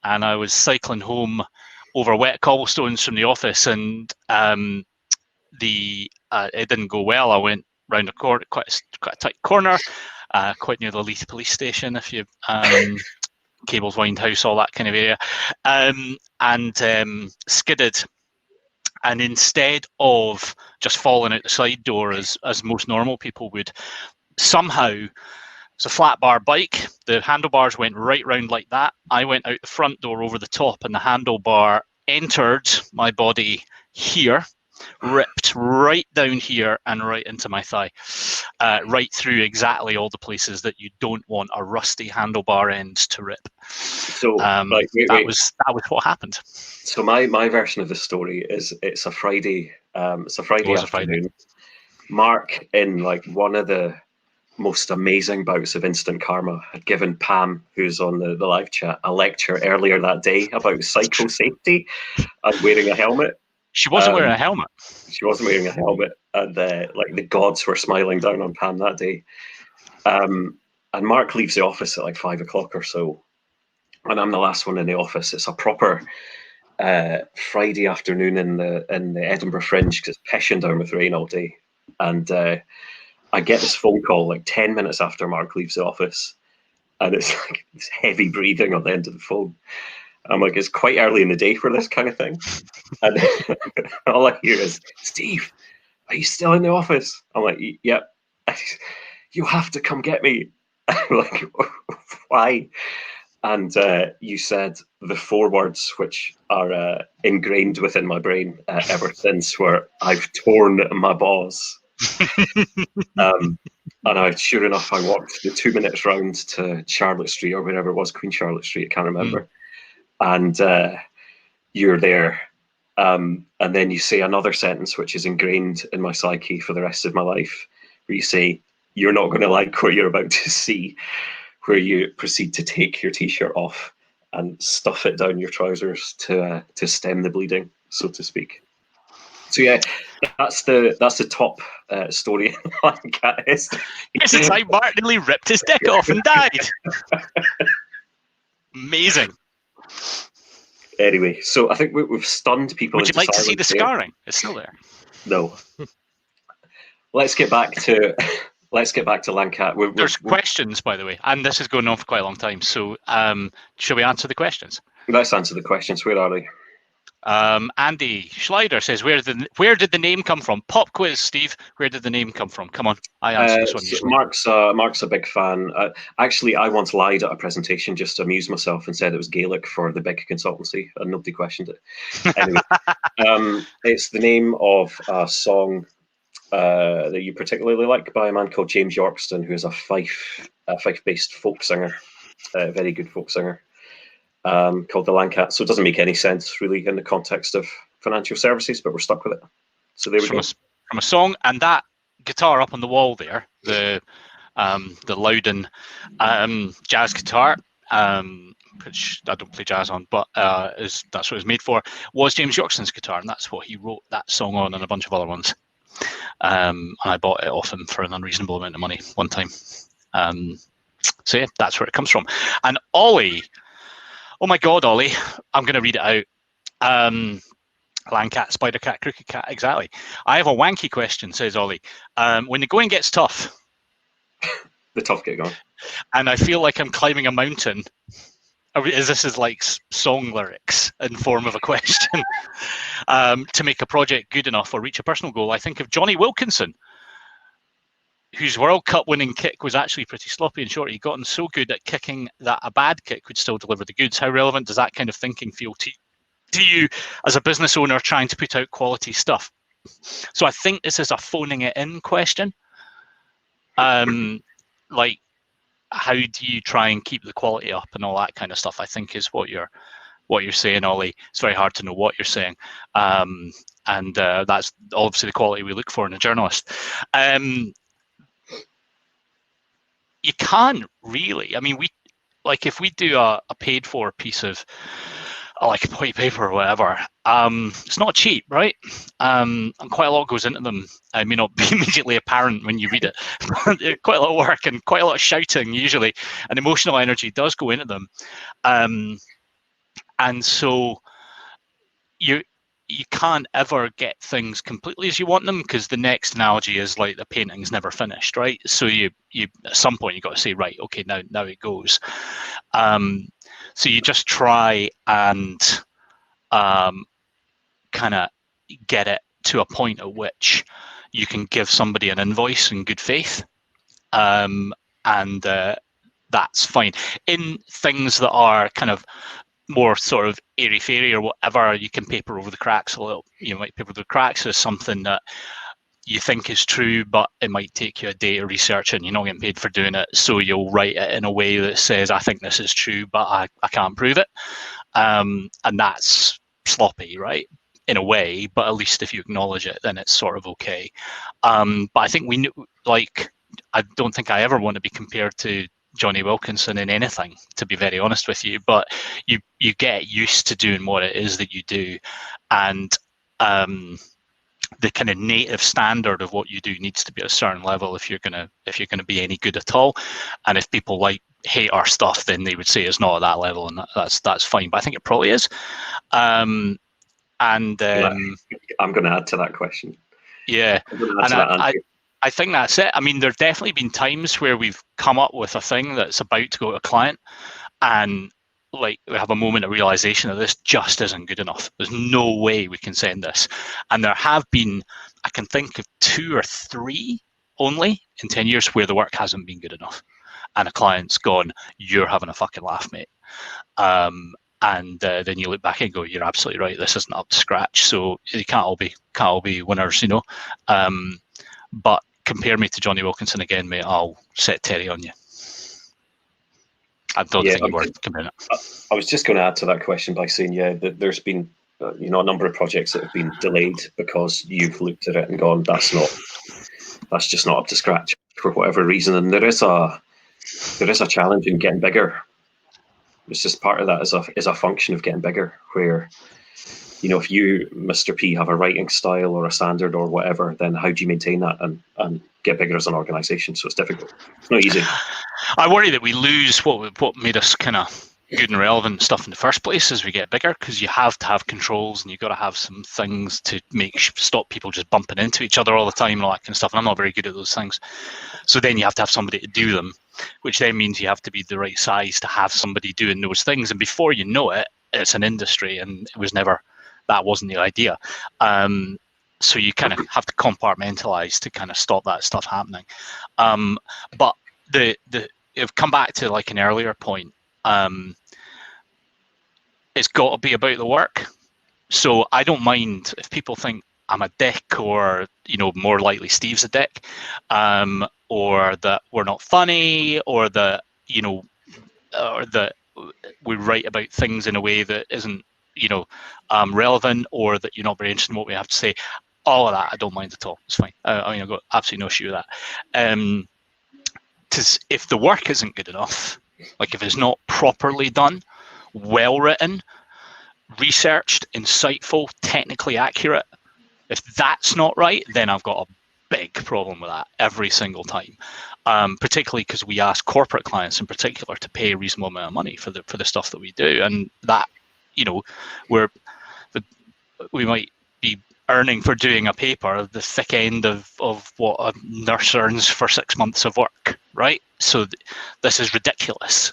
And I was cycling home over wet cobblestones from the office, and it didn't go well. I went round a corner, quite a tight corner, quite near the Leith police station, if you Cables Wind House, all that kind of area, and skidded. And instead of just falling out the side door as most normal people would, somehow, it's a flat bar bike, the handlebars went right round like that. I went out the front door over the top, and the handlebar entered my body here, ripped right down here and right into my thigh, right through exactly all the places that you don't want a rusty handlebar end to rip. So that was what happened. So my version of the story is it's a Friday. It's a Friday afternoon. Mark, in one of the most amazing bouts of instant karma, had given Pam, who's on the live chat, a lecture earlier that day about cycle safety and wearing a helmet. She wasn't wearing a helmet. She wasn't wearing a helmet, and the gods were smiling down on Pam that day. And Mark leaves the office at 5 o'clock or so, and I'm the last one in the office. It's a proper Friday afternoon in the Edinburgh Fringe, because it's pissing down with rain all day. And I get this phone call 10 minutes after Mark leaves the office, and it's like this heavy breathing on the end of the phone. I'm like, it's quite early in the day for this kind of thing. And all I hear is, Steve, are you still in the office? I'm like, yep. You have to come get me. I'm like, why? And you said the 4 words which are ingrained within my brain ever since, were, I've torn my balls. And sure enough, I walked the 2 minutes round to Charlotte Street, or wherever it was, Queen Charlotte Street, I can't remember. And you're there. And then you say another sentence which is ingrained in my psyche for the rest of my life, where you say, you're not going to like what you're about to see, where you proceed to take your t-shirt off and stuff it down your trousers to stem the bleeding, so to speak. So yeah, that's the top story in Cat history. It's the time Mark nearly ripped his dick off and died. Amazing. Anyway, so I think we've stunned people. Would you like to see the scarring? It's still there. No. Let's get back to Lancat. There's questions, by the way, and this is going on for quite a long time. So, shall we answer the questions? Let's answer the questions. Where are they? Andy Schleider says, "Where did the name come from?" Pop quiz, Steve. Where did the name come from? Come on, I answered this one usually. Mark's a big fan. Actually, I once lied at a presentation just to amuse myself and said it was Gaelic for the big consultancy, and nobody questioned it. Anyway, it's the name of a song that you particularly like, by a man called James Yorkston, who is a Fife-based folk singer, a very good folk singer. Called the Lancat. So it doesn't make any sense really in the context of financial services, but we're stuck with it. So there we go. From a song, and that guitar up on the wall there, the Loudon jazz guitar, which I don't play jazz on, but that's what it was made for, was James Yorkston's guitar, and that's what he wrote that song on and a bunch of other ones. And I bought it off him for an unreasonable amount of money one time. So yeah, that's where it comes from. And Ollie, oh my God, Ollie, I'm going to read it out. Lancat, spider cat, crooked cat, exactly. I have a wanky question, says Ollie. When the going gets tough, the tough get going, and I feel like I'm climbing a mountain, this is like song lyrics in form of a question, to make a project good enough or reach a personal goal, I think of Johnny Wilkinson, whose World Cup winning kick was actually pretty sloppy and short. He'd gotten so good at kicking that a bad kick would still deliver the goods. How relevant does that kind of thinking feel to you as a business owner trying to put out quality stuff? So I think this is a phoning it in question. Like, how do you try and keep the quality up and all that kind of stuff, I think is what you're saying, Ollie. It's very hard to know what you're saying. And that's obviously the quality we look for in a journalist. You can't really. I mean, if we do a paid for piece of like a white paper or whatever, it's not cheap, right? And quite a lot goes into them. I may not be immediately apparent when you read it, but quite a lot of work and quite a lot of shouting usually, and emotional energy does go into them. And so you can't ever get things completely as you want them, because the next analogy is like the painting's never finished, right? So you at some point you got to say, right, okay, now it goes. So you just try and kind of get it to a point at which you can give somebody an invoice in good faith, and that's fine. In things that are kind of more sort of airy-fairy or whatever, you can paper over the cracks a little. You might paper over the cracks as something that you think is true, but it might take you a day to research and you're not getting paid for doing it. So you'll write it in a way that says, I think this is true, but I can't prove it. And that's sloppy, right? In a way, but at least if you acknowledge it, then it's sort of okay. But I think I don't think I ever want to be compared to Johnny Wilkinson in anything, to be very honest with you, but you get used to doing what it is that you do, and the kind of native standard of what you do needs to be at a certain level if you're gonna be any good at all. And if people hate our stuff, then they would say it's not at that level, and that's fine. But I think it probably is. I'm going to add to that question. Yeah, I think that's it. I mean, there've definitely been times where we've come up with a thing that's about to go to a client, and like we have a moment of realization that this just isn't good enough. There's no way we can send this. And there have been, I can think of 2 or 3 only in 10 years where the work hasn't been good enough. And a client's gone, "You're having a fucking laugh, mate." And then you look back and go, "You're absolutely right. This isn't up to scratch." So you can't all be winners, you know. But compare me to Johnny Wilkinson again, mate. I'll set Terry on you. I don't think you were comparing it. I was just going to add to that question by saying, that there's been a number of projects that have been delayed because you've looked at it and gone, that's just not up to scratch for whatever reason. And there is a challenge in getting bigger. It's just part of that is a function of getting bigger, where, if you, Mr. P, have a writing style or a standard or whatever, then how do you maintain that and get bigger as an organisation? So it's difficult. It's not easy. I worry that we lose what made us kind of good and relevant stuff in the first place as we get bigger, because you have to have controls and you've got to have some things to stop people just bumping into each other all the time and all that kind of stuff. And I'm not very good at those things. So then you have to have somebody to do them, which then means you have to be the right size to have somebody doing those things. And before you know it, it's an industry, and that wasn't the idea. So you kind of have to compartmentalize to kind of stop that stuff happening. But I've come back to like an earlier point. It's got to be about the work. So I don't mind if people think I'm a dick, or more likely Steve's a dick, or that we're not funny, or that or that we write about things in a way that isn't relevant, or that you're not very interested in what we have to say. All of that I don't mind at all. It's fine. I've got absolutely no issue with that. Because if the work isn't good enough, like if it's not properly done, well written, researched, insightful, technically accurate, if that's not right, then I've got a big problem with that every single time. Particularly because we ask corporate clients in particular to pay a reasonable amount of money for the stuff that we do, and that we might be earning for doing a paper the thick end of what a nurse earns for 6 months of work, right? So this is ridiculous.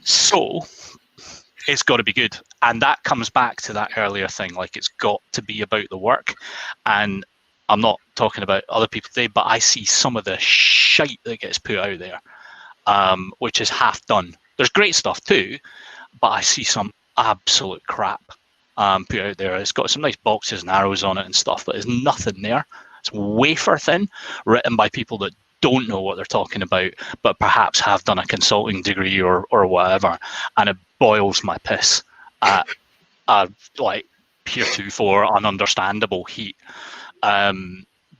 So it's got to be good. And that comes back to that earlier thing, like it's got to be about the work. And I'm not talking about other people today, but I see some of the shite that gets put out there, which is half done. There's great stuff too, but I see some absolute crap put out there. It's got some nice boxes and arrows on it and stuff, but there's nothing there. It's wafer thin, written by people that don't know what they're talking about, but perhaps have done a consulting degree or whatever, and it boils my piss at like heretofore ununderstandable heat,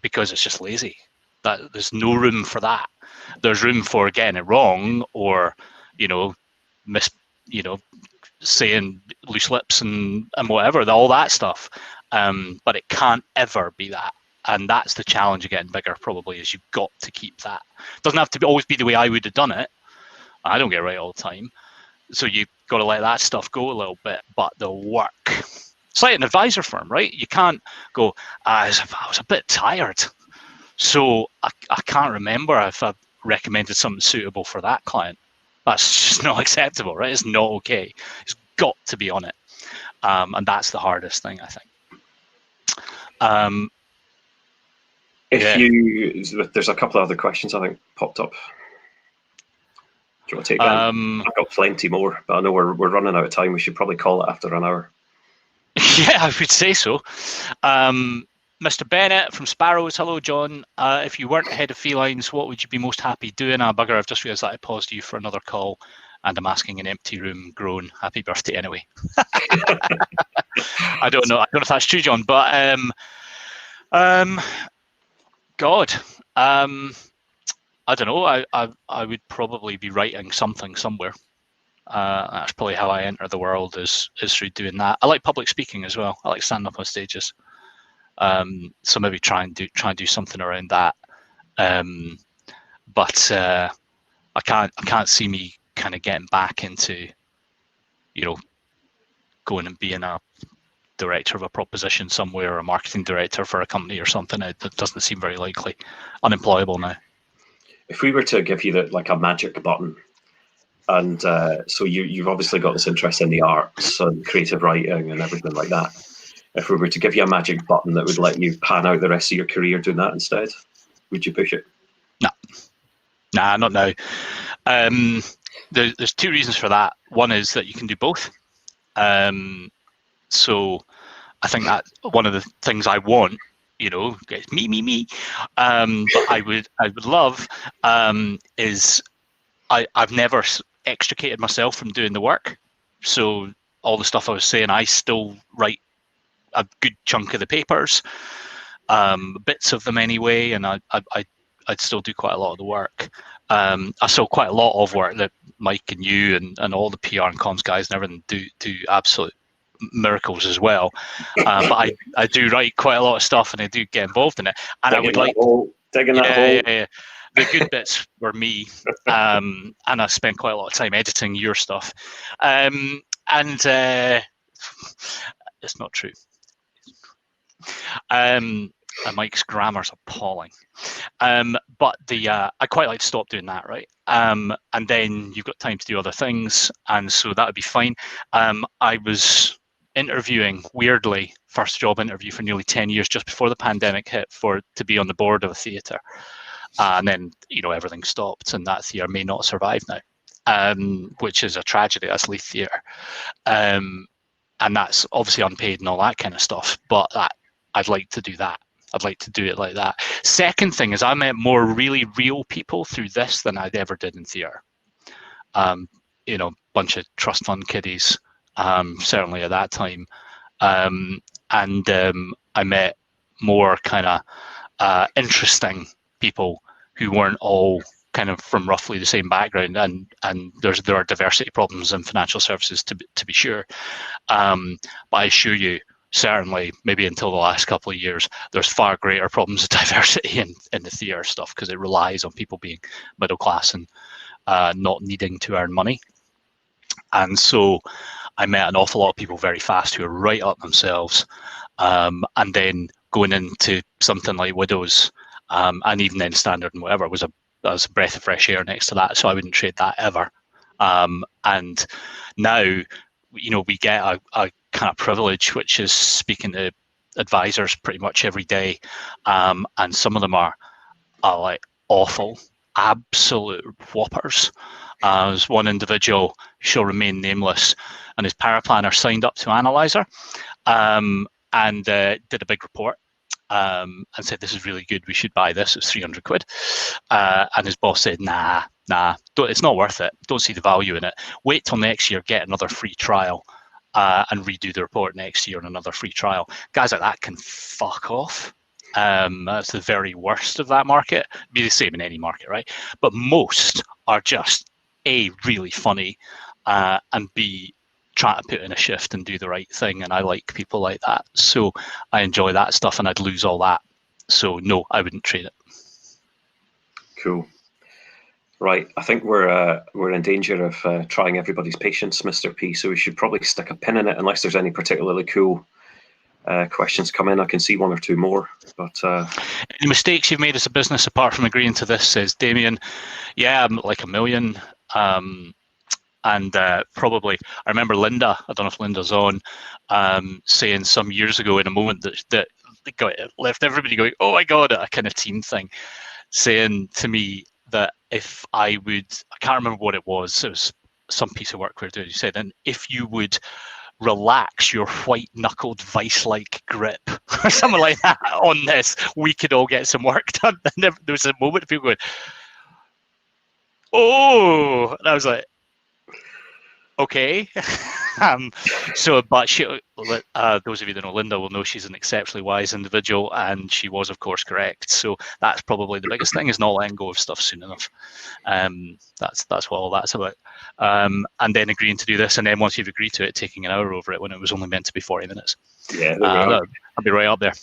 because it's just lazy. That there's no room for that. There's room for getting it wrong, or saying loose lips and whatever, all that stuff. But it can't ever be that. And that's the challenge of getting bigger, probably, is you've got to keep that. It doesn't have to always be the way I would have done it. I don't get it right all the time. So you've got to let that stuff go a little bit. But the work, it's like an advisor firm, right? You can't go, I was a bit tired, so I can't remember if I recommended something suitable for that client. That's just not acceptable, right? It's not okay. It's got to be on it. And that's the hardest thing, I think. There's a couple of other questions I think popped up. Do you want to take that? I've got plenty more, but I know we're running out of time. We should probably call it after an hour. Yeah, I would say so. Mr. Bennett from Sparrows, hello, John. If you weren't head of felines, what would you be most happy doing? Bugger, I've just realised that I paused you for another call, and I'm asking an empty room groan. Happy birthday, anyway. I don't know if that's true, John, but God, I don't know. I would probably be writing something somewhere. That's probably how I enter the world, is through doing that. I like public speaking as well. I like standing up on stages. So maybe try and do something around that. But I can't see me kind of getting back into, going and being a director of a proposition somewhere, or a marketing director for a company or something. It doesn't seem very likely. Unemployable now. If we were to give you like a magic button, and so you've obviously got this interest in the arts and creative writing and everything like that. If we were to give you a magic button that would let you pan out the rest of your career doing that instead, would you push it? No. Nah, not now. There's two reasons for that. One is that you can do both. So I think that one of the things I want, it's me. But I would love is I've never extricated myself from doing the work. So all the stuff I was saying, I still write a good chunk of the papers, bits of them anyway, and I'd still do quite a lot of the work. I saw quite a lot of work that Mike and you and all the PR and comms guys and everything do absolute miracles as well. But I do write quite a lot of stuff, and I do get involved in it. And I would like digging that hole. Yeah. The good bits were me, and I spent quite a lot of time editing your stuff. And it's not true. And Mike's grammar's appalling. But I quite like to stop doing that, right? And then you've got time to do other things, and so that would be fine. I was interviewing, weirdly, first job interview for nearly 10 years just before the pandemic hit to be on the board of a theatre. And then, everything stopped, and that theatre may not survive now, which is a tragedy. That's Leith Theatre. And that's obviously unpaid and all that kind of stuff, but I'd like to do that. I'd like to do it like that. Second thing is I met more really real people through this than I'd ever did in theatre. Bunch of trust fund kiddies, certainly at that time. And I met more kind of interesting people who weren't all kind of from roughly the same background, and there are diversity problems in financial services to be sure. But I assure you, certainly, maybe until the last couple of years, there's far greater problems of diversity in the theatre stuff, because it relies on people being middle class and not needing to earn money. And so I met an awful lot of people very fast who are right up themselves, and then going into something like Widows, and even then Standard and whatever was a breath of fresh air next to that. So I wouldn't trade that ever. And now, we get a kind of privilege, which is speaking to advisors pretty much every day, and some of them are like awful, absolute whoppers. There's one individual, shall remain nameless, and his paraplanner signed up to Analyzer, and did a big report, and said, this is really good, we should buy this, it's 300 quid. And his boss said, nah, it's not worth it, don't see the value in it, wait till next year, get another free trial, and redo the report next year on another free trial. Guys like that can fuck off. That's the very worst of that market. Be the same in any market, right? But most are just A, really funny, and B, trying to put in a shift and do the right thing. And I like people like that. So I enjoy that stuff, and I'd lose all that. So no, I wouldn't trade it. Cool. Right, I think we're in danger of trying everybody's patience, Mr. P. So we should probably stick a pin in it, unless there's any particularly cool questions come in. I can see one or two more. But any mistakes you've made as a business apart from agreeing to this, says Damien? Yeah, like a million. And probably, I remember Linda, I don't know if Linda's on, saying some years ago in a moment that left everybody going, oh my God, a kind of team thing, saying to me that if I can't remember what it was some piece of work we were doing, you said, and if you would relax your white-knuckled vice-like grip or something like that on this, we could all get some work done. And there was a moment of people going, oh, and I was like, okay. But she, those of you that know Linda will know she's an exceptionally wise individual, and she was, of course, correct. So that's probably the biggest thing, is not letting go of stuff soon enough. That's what all that's about. And then agreeing to do this, and then once you've agreed to it, taking an hour over it when it was only meant to be 40 minutes. Yeah, I'll be right up there.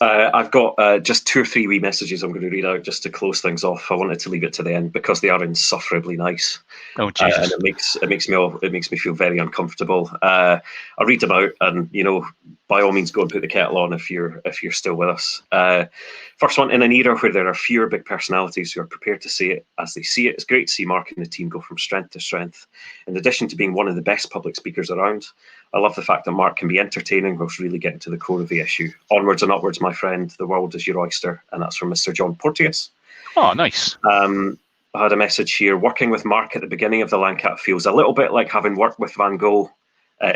I've got just 2 or 3 wee messages I'm going to read out just to close things off. I wanted to leave it to the end because they are insufferably nice. Oh Jesus! And it makes me feel very uncomfortable. I'll read them out, and by all means, go and put the kettle on if you're still with us. First one, in an era where there are fewer big personalities who are prepared to say it as they see it, it's great to see Mark and the team go from strength to strength. In addition to being one of the best public speakers around, I love the fact that Mark can be entertaining whilst really getting to the core of the issue. Onwards and upwards, my friend. The world is your oyster, and that's from Mr. John Porteous. Oh, nice. I had a message here. Working with Mark at the beginning of the Landcat feels a little bit like having worked with Van Gogh,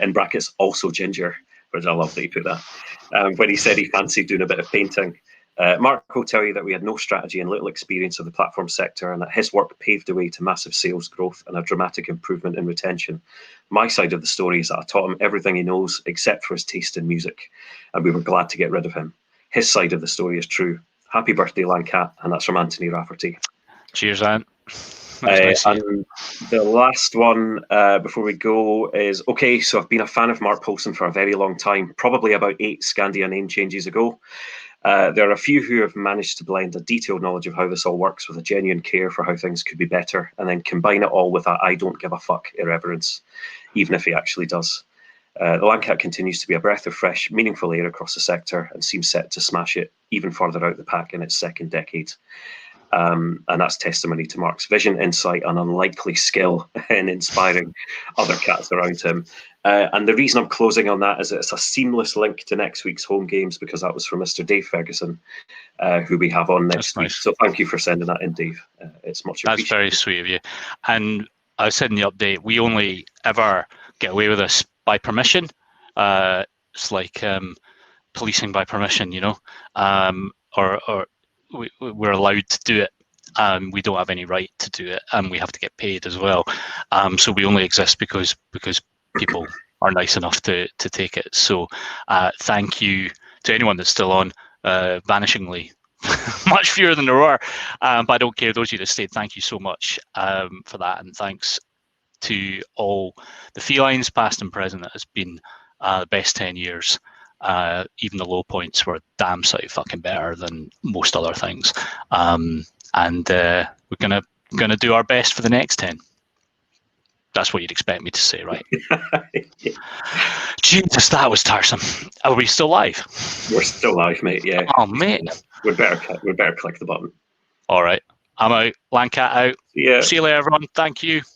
in brackets, also ginger, which I love that he put that, when he said he fancied doing a bit of painting. Mark will tell you that we had no strategy and little experience of the platform sector, and that his work paved the way to massive sales growth and a dramatic improvement in retention. My side of the story is that I taught him everything he knows except for his taste in music, and we were glad to get rid of him. His side of the story is true. Happy birthday, Landcat, and that's from Anthony Rafferty. Cheers, Ant. Nice and the last one before we go is, okay, so I've been a fan of Mark Poulsen for a very long time, probably about 8 Scandia name changes ago. There are a few who have managed to blend a detailed knowledge of how this all works with a genuine care for how things could be better, and then combine it all with that I don't give a fuck irreverence, even if he actually does. The Landcat continues to be a breath of fresh, meaningful air across the sector and seems set to smash it even further out the pack in its second decade. And that's testimony to Mark's vision, insight, and unlikely skill in inspiring other cats around him. And the reason I'm closing on that is that it's a seamless link to next week's home games, because that was from Mr. Dave Ferguson, who we have on next week. So thank you for sending that in, Dave. It's much appreciated. That's very sweet of you. And I said in the update, we only ever get away with this by permission. It's like policing by permission, you know, or we're allowed to do it. We don't have any right to do it, and we have to get paid as well. So we only exist because people are nice enough to take it. So thank you to anyone that's still on. Vanishingly much fewer than there were, but I don't care. Those of you that stayed, thank you so much for that, and thanks to all the felines, past and present. It has been the best 10 years. Even the low points were damn sight fucking better than most other things, and we're gonna do our best for the next 10. That's what you'd expect me to say, right? Yeah. Jesus, that was tiresome. Are we still live? We're still live, mate. Yeah. Oh, mate. We'd better click the button. All right, I'm out. Landcat out. Yeah. See you later, everyone. Thank you.